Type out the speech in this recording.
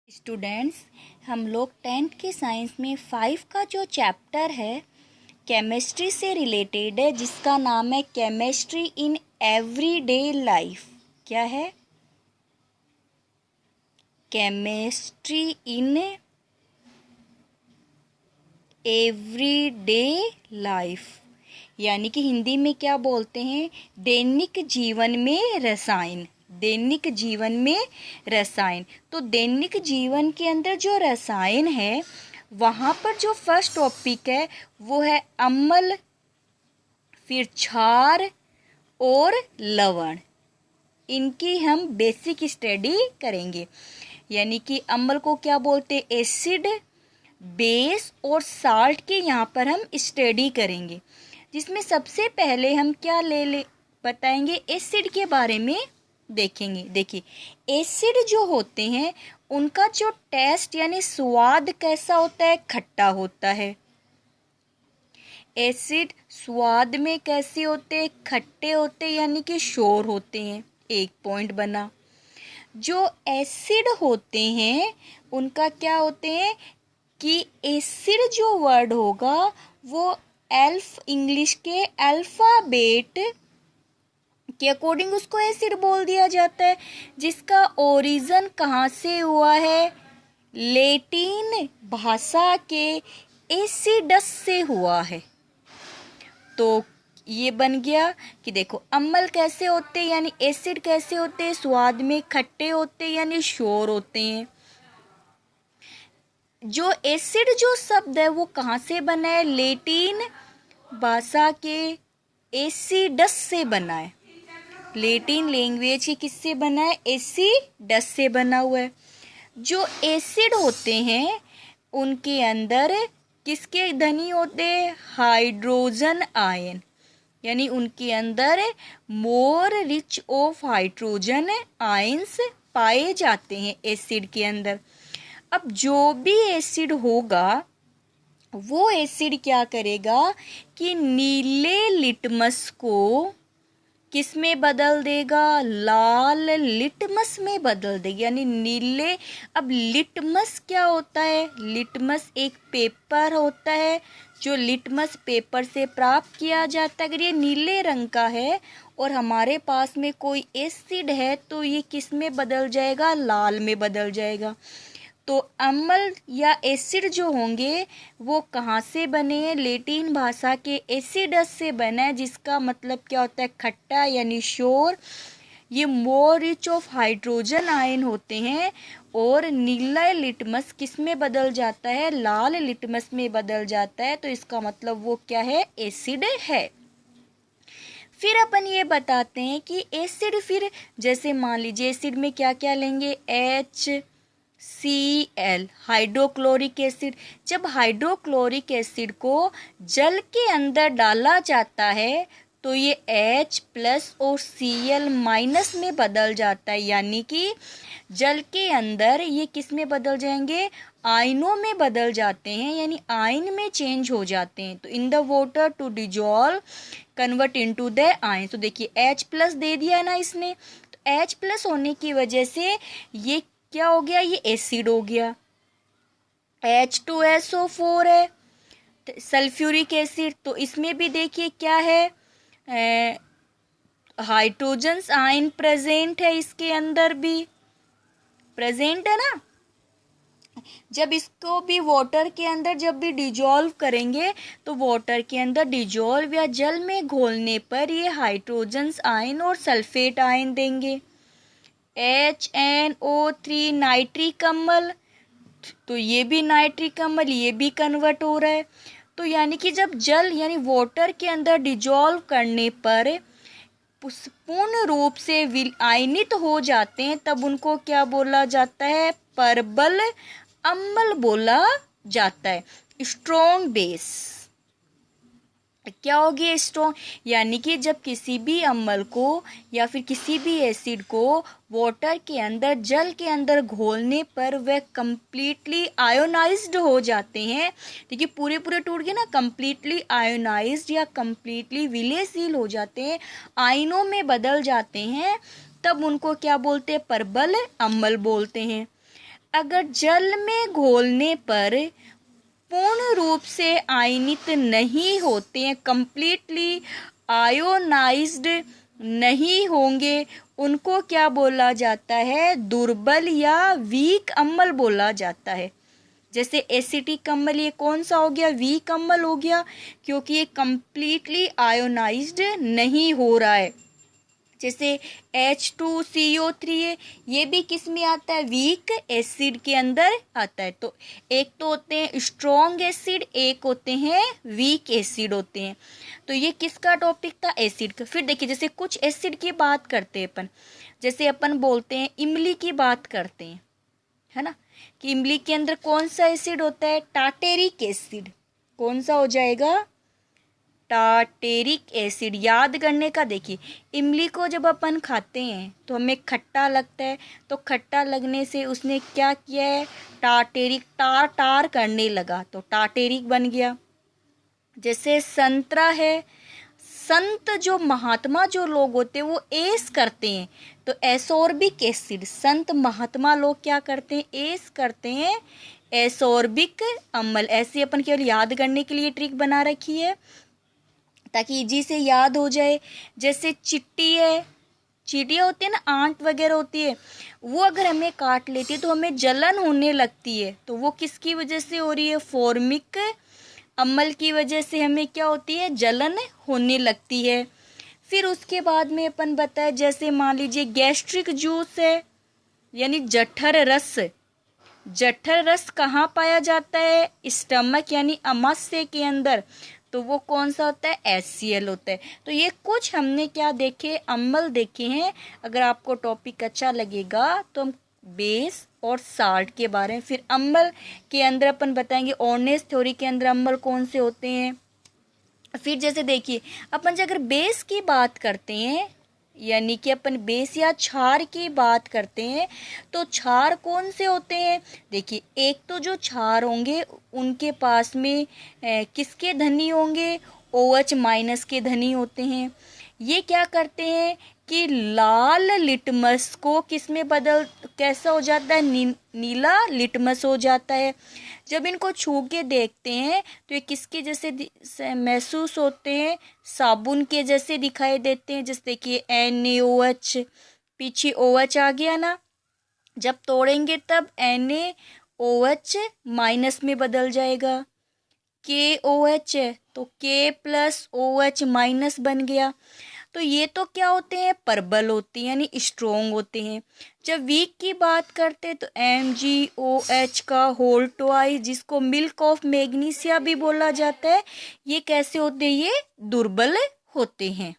Students, हम लोग 10th के साइंस में 5 का जो चैप्टर है केमिस्ट्री से रिलेटेड है, जिसका नाम है केमिस्ट्री इन एवरीडे लाइफ। क्या है? केमिस्ट्री इन एवरीडे लाइफ, यानी कि हिंदी में क्या बोलते हैं? दैनिक जीवन में रसायन। दैनिक जीवन में रसायन। तो दैनिक जीवन के अंदर जो रसायन है, वहाँ पर जो फर्स्ट टॉपिक है वो है अम्ल, फिर क्षार और लवण। इनकी हम बेसिक स्टडी करेंगे। यानी कि अम्ल को क्या बोलते हैं? एसिड, बेस और साल्ट के यहाँ पर हम स्टडी करेंगे, जिसमें सबसे पहले हम क्या ले बताएंगे? एसिड के बारे में देखेंगे। देखिए, एसिड जो होते हैं उनका जो टेस्ट यानी स्वाद कैसा होता है? खट्टा होता है। एसिड स्वाद में कैसे होते हैं? खट्टे होते हैं, यानी कि शोर होते हैं। एक पॉइंट बना। जो एसिड होते हैं उनका क्या होते हैं कि एसिड जो वर्ड होगा वो इंग्लिश के अल्फ़ाबेट के अकॉर्डिंग उसको एसिड बोल दिया जाता है, जिसका ओरिजिन कहाँ से हुआ है? लैटिन भाषा के एसिडस से हुआ है। तो ये बन गया कि देखो, अम्ल कैसे होते हैं यानी एसिड कैसे होते हैं? स्वाद में खट्टे होते हैं यानी शोर होते हैं। जो एसिड जो शब्द है वो कहाँ से बना है? लैटिन भाषा के एसिडस से बना है। लैटिन लैंग्वेज की किससे बना है? एसिडस से बना हुआ है। जो एसिड होते हैं उनके अंदर किसके धनी होते हैं? हाइड्रोजन आयन, यानी उनके अंदर more rich of hydrogen ions पाए जाते हैं एसिड के अंदर। अब जो भी एसिड होगा वो एसिड क्या करेगा कि नीले लिटमस को किस में बदल देगा? लाल लिटमस में बदल देगा, यानी नीले। अब लिटमस क्या होता है? लिटमस एक पेपर होता है जो लिटमस पेपर से प्राप्त किया जाता है। अगर ये नीले रंग का है और हमारे पास में कोई एसिड है तो ये किस में बदल जाएगा? लाल में बदल जाएगा। तो अम्ल या एसिड जो होंगे वो कहाँ से बने हैं? लैटिन भाषा के एसिडस से बना है, जिसका मतलब क्या होता है? खट्टा यानी शोर। ये more rich of hydrogen ion होते हैं और नीला लिटमस किस में बदल जाता है? लाल लिटमस में बदल जाता है। तो इसका मतलब वो क्या है? एसिड है। फिर अपन ये बताते हैं कि एसिड, फिर जैसे मान लीजिए एसिड में क्या क्या लेंगे? HCl, hydrochloric acid. जब हाइड्रोक्लोरिक एसिड को जल के अंदर डाला जाता है तो ये H+ और Cl- में बदल जाता है, यानी कि जल के अंदर ये किस में बदल जाएंगे? आयनों में बदल जाते हैं, यानी आयन में चेंज हो जाते हैं। तो in the water to dissolve convert into the ion. तो देखिए H+ दे दिया है ना इसने, तो H+ होने की वजह से ये क्या हो गया? ये एसिड हो गया। H2SO4 है, सल्फ्यूरिक एसिड। तो इसमें भी देखिए क्या है? हाइड्रोजन आयन प्रेजेंट है, इसके अंदर भी प्रेजेंट है ना। जब इसको भी वाटर के अंदर जब भी डिजॉल्व करेंगे तो वाटर के अंदर डिजॉल्व या जल में घोलने पर ये हाइड्रोजन आयन और सल्फेट आयन देंगे। HNO3 नाइट्रिक अम्ल, तो ये भी नाइट्रिक अम्ल, ये भी कन्वर्ट हो रहा है। तो यानी कि जब जल यानी वाटर के अंदर डिजॉल्व करने पर पूर्ण रूप से आयनित हो जाते हैं, तब उनको क्या बोला जाता है? परबल अम्ल बोला जाता है। स्ट्रॉन्ग बेस क्या होगी? स्ट्रॉन्ग, यानी कि जब किसी भी अम्ल को या फिर किसी भी एसिड को वाटर के अंदर जल के अंदर घोलने पर वह कंप्लीटली आयोनाइज्ड हो जाते हैं। देखिए पूरे पूरे टूट गए ना, कंप्लीटली आयोनाइज्ड या कंप्लीटली विलयशील हो जाते हैं, आयनों में बदल जाते हैं, तब उनको क्या बोलते हैं? परबल अम्ल बोलते हैं। अगर जल में घोलने पर पूर्ण रूप से आयनित नहीं होते हैं, कंप्लीटली आयोनाइज्ड नहीं होंगे, उनको क्या बोला जाता है? दुर्बल या वीक अम्ल बोला जाता है। जैसे एसिटिक अम्ल, ये कौन सा हो गया? वीक अम्ल हो गया, क्योंकि ये कंप्लीटली आयोनाइज्ड नहीं हो रहा है। जैसे H2CO3 है, ये भी किस में आता है? वीक एसिड के अंदर आता है। तो एक तो होते हैं स्ट्रॉन्ग एसिड, एक होते हैं वीक एसिड होते हैं। तो ये किसका टॉपिक था? एसिड का। फिर देखिए, जैसे कुछ एसिड की बात करते हैं अपन, जैसे अपन बोलते हैं इमली की बात करते हैं, है ना, कि इमली के अंदर कौन सा एसिड होता है? Tartaric acid. कौन सा हो जाएगा? Tartaric acid. याद करने का, देखिए इमली को जब अपन खाते हैं तो हमें खट्टा लगता है, तो खट्टा लगने से उसने क्या किया है? टार्टेरिक, टार करने लगा, तो टार्टेरिक बन गया। जैसे संतरा है, संत जो महात्मा जो लोग होते हैं वो एस करते हैं, तो एसोर्बिक एसिड। संत महात्मा लोग क्या करते हैं? एस करते हैं एसोर्बिक अम्ल। ऐसे अपन केवल याद करने के लिए ट्रिक बना रखी है ताकि इजी से याद हो जाए। जैसे चिट्टी है, चींटियाँ होती है ना, आंट वगैरह होती है, वो अगर हमें काट लेती है तो हमें जलन होने लगती है, तो वो किसकी वजह से हो रही है? फॉर्मिक अम्ल की वजह से हमें क्या होती है? जलन होने लगती है। फिर उसके बाद में अपन बताए, जैसे मान लीजिए गैस्ट्रिक जूस है, यानी जठर रस। जठर रस कहाँ पाया जाता है? स्टमक यानी अमाशय के अंदर। तो वो कौन सा होता है? HCl होता है। तो ये कुछ हमने क्या देखे? अम्ल देखे हैं। अगर आपको टॉपिक अच्छा लगेगा तो हम बेस और साल्ट के बारे में, फिर अम्ल के अंदर अपन बताएंगे ऑर्नेस थ्योरी के अंदर अम्ल कौन से होते हैं। फिर जैसे देखिए, अपन अगर बेस की बात करते हैं, यानी कि अपन बेस या क्षार की बात करते हैं, तो क्षार कौन से होते हैं? देखिए, एक तो जो क्षार होंगे उनके पास में किसके धनी होंगे? OH माइनस के धनी होते हैं। ये क्या करते हैं कि लाल लिटमस को किस में बदल, कैसा हो जाता है? नीला लिटमस हो जाता है। जब इनको छू के देखते हैं तो ये किसके जैसे महसूस होते हैं? साबुन के जैसे दिखाई देते हैं। जैसे देखिए NaOH, पीछे OH आ गया ना, जब तोड़ेंगे तब NaOH माइनस में बदल जाएगा। KOH है तो K+OH माइनस बन गया। तो ये तो क्या होते हैं? प्रबल होते हैं, यानी स्ट्रोंग होते हैं। जब वीक की बात करते हैं तो MgOH का होल ट्वाइस, जिसको मिल्क ऑफ मैग्नीशिया भी बोला जाता है, ये कैसे होते हैं? ये दुर्बल होते हैं।